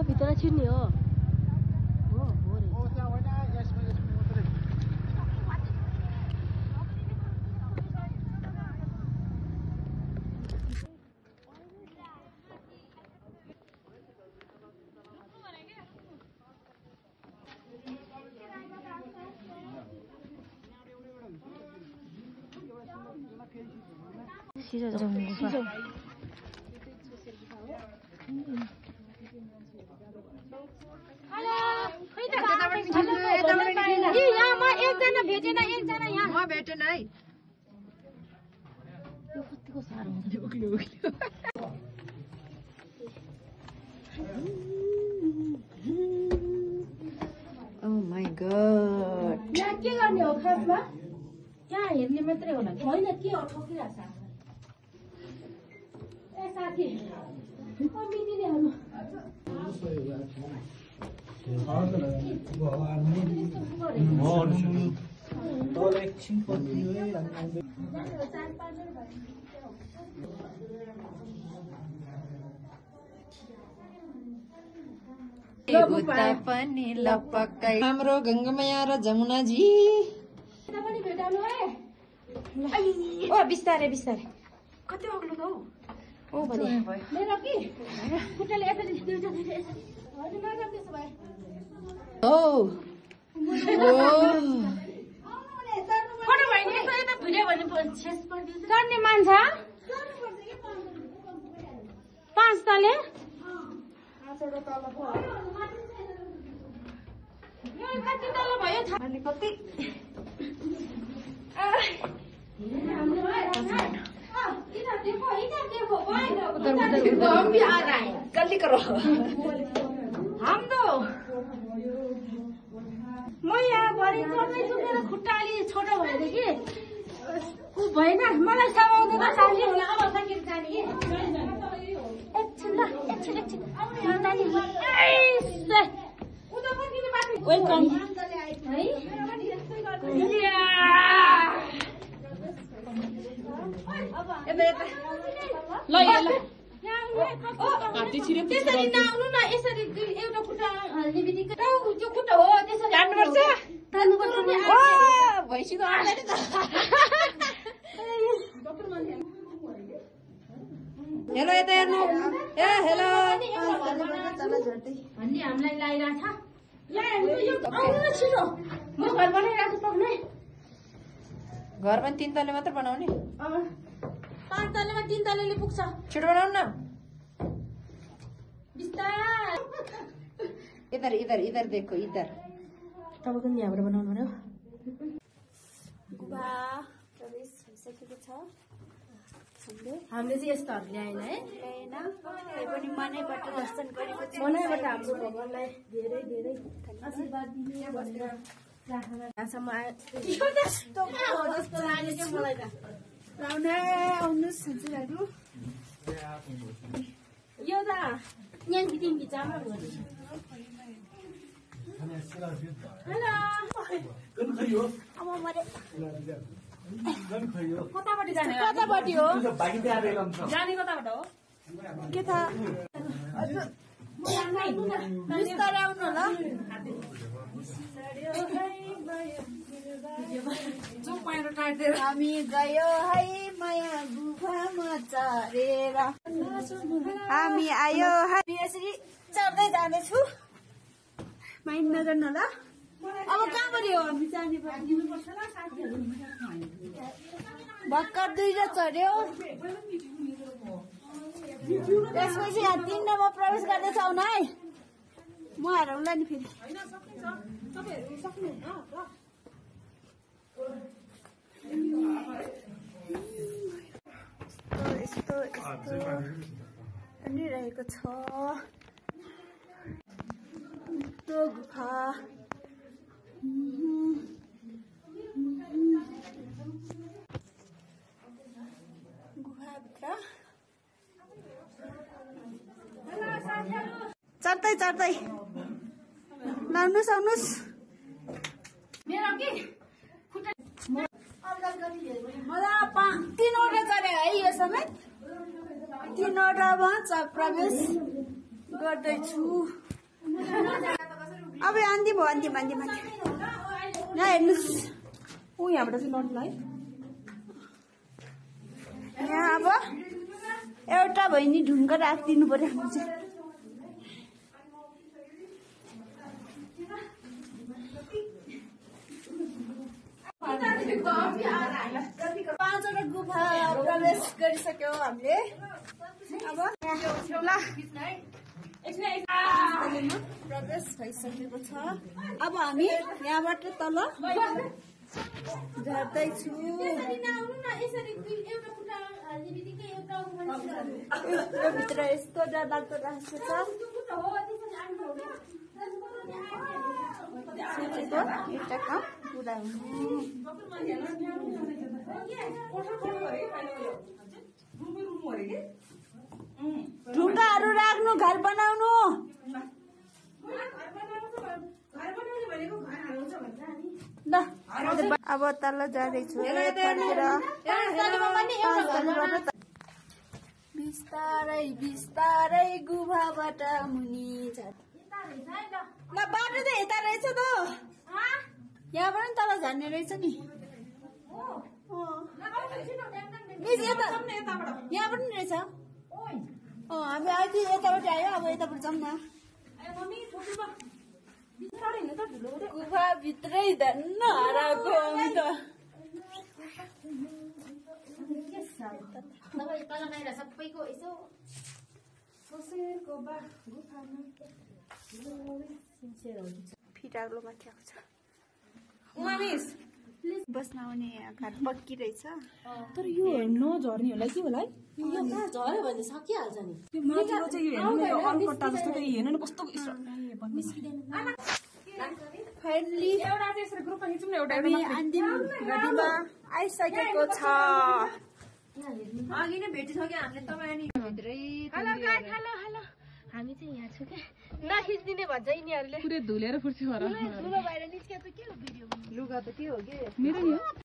भित्र छिर्ने हो 시저정 구파 यहाँमा एकजना भेटेन एकजना यहाँ म भेटेन है यो कतिको साह्रो हुन्छ उक्लियो उक्लियो ओ माय गॉड यहाँ के गर्ने हो खासमा यहाँ हेर्ने मात्रै होला हैन के हो ठोकिराछ ए साथी कमिटीलेहरु पनि लपक्कै हाम्रो गंगामैया र जमुनाजी पनि भेटाउनु है ओ बिस्तारै बिस्तारै कति अग्लो त ओ भने मेरो के खुट्टाले यसरी दुईटा दुईटा यसरी हैन नजाम त्यसो भए ओ फोटो भयो नि यसो यता भिडियो भने छेस पर्दिन्छ गर्ने मान्छ पाँच तले आछोडो तल भयो यो कति तल भयो अनि कति इधर देखो भाई उधर हम भी आ रहा है जल्दी करो हम तो म यहाँ भरि चढ्दै छु मेरो खुट्टा अलि छोटो भएदेखि उ भएन मलाई समाउँदैन साथी अब सकेर जाने एकछिन ल एकछिन एकछिन वेलकम ल हात्ती छिरे त्यसरी नआउनु न यसरी एउटा खुट्टा हाल्ने बित्तिकै त्यो खुट्टा हो त्यसरी हाल्नुपर्छ तान्नुपर्छ ओ भैँसी त आउँदैन त हेलो यता हेर्नु ए हेलो भन्ने हामीलाई लागिरहेछ यहाँ हेर्नु यो आउनु न छिटो म घर बनाइरहेको सक्ने घर पनि 3 तले मात्र बनाउने 5 तलेमा 3 तलेले पुग्छ छिटो बनाउनु न बिस्तार इधर इधर इधर देखो इधर तपाईको नि यहाँबाट बनाउनु पर्यो गुबा प्रवेश भइसकेको छ हामीले चाहिँ यस्तोहरु ल्याएन है ल्याएन त्यही पनि मनैबाट दर्शन गरेको छ मनैबाट हाम्रो भगवानलाई धेरै धेरै आशीर्वाद दिनु भनेर प्रार्थना यहाँसम्म आयो जस्तो लाग्यो के मलाई त आउने आउनुस् हजुरहरु यो त यहाँ दिदी चामल हो हेलो अब मरे कतापट्टि जाने कतापट्टि हो जाने कताबाट हो के थाहा बिस्तारै आउनु होला हामी गयो है माया गुफामा चढेर हामी आयो है यसरी चढ्दै जानेछु माइन्ड नगर्नु होला अब कहाँबाट हो हामी जाने भर्खर 2 चढ्यो त्यसपछि यहाँ 3 नम्बर प्रवेश गर्दैछौ न है म हराउँला नि फेरि यस्तो अनि रहेको छ त्यो गुफा गुफाभित्र चढ्दै चढ्दै लाउनुस् आउनुस् मेरो के मलाई 3वटा चढ्यो है यो समेत 3वटामा प्रवेश गर्दैछु। अब अन्तिम हो, अन्तिम अन्तिम अन्तिम। यहाँ हेर्नुहोस्, यहाँबाट चाहिँ लड्ला है। यहाँ अब एउटा बहिनी ढुङ्ग राखिदिनु पर्यो। पाँचवटा गुफा प्रवेश गरिसक्यो हामीले। अब ल प्रवेश भइसकेको छ। अब हामी यहाँबाट तल झर्दैछु। भित्र यस्तो डरलाग्दो राखेको छ। एउटा काम पुरा ढुङ्गाहरू राख्नु, घर बनाउनु। ल अब तल जाँदैछु। बिस्तारै बिस्तारै गुफाबाट मुनि झर्छ। ल बाटो त यता रहेछ त, यहाँबाट पनि तल झर्ने रहेछ नि। यहाँबाट पनि रहेछ। हामी अहिले यताबाट आयो, अब यताबाट जाउँ न। गुफा भित्रै धन्न हराएको हामी त। सबैको यसो फिटाग्लो माथि आउँछ। बस्न आउने घर पक्की रहेछ। तर यो नझर्ने होला के होला है? यो कहाँ झऱ्यो भने सकिहाल्छ नि। त्यो माथिको चाहिँ यो हेर्नु न, यो अलकट्टा जस्तो चाहिँ हेर्नु न कस्तो फाइनली एउटा चाहिँ यसरी ग्रुपमा खिचौँ न, एउटा अन्तिम घडीमा आइसकेको छ। अघि नै भेटिसक्यो हामीले। तपाईँ अनि हामी चाहिँ यहाँ छु क्या, नखिचिदिने भन्छ यिनीहरूले। पुरै धुलेर फुर्सी भएर धुलो बाहिर निस्केको के हो भिडियो? लुगा त के हो कि मेरो नि हो।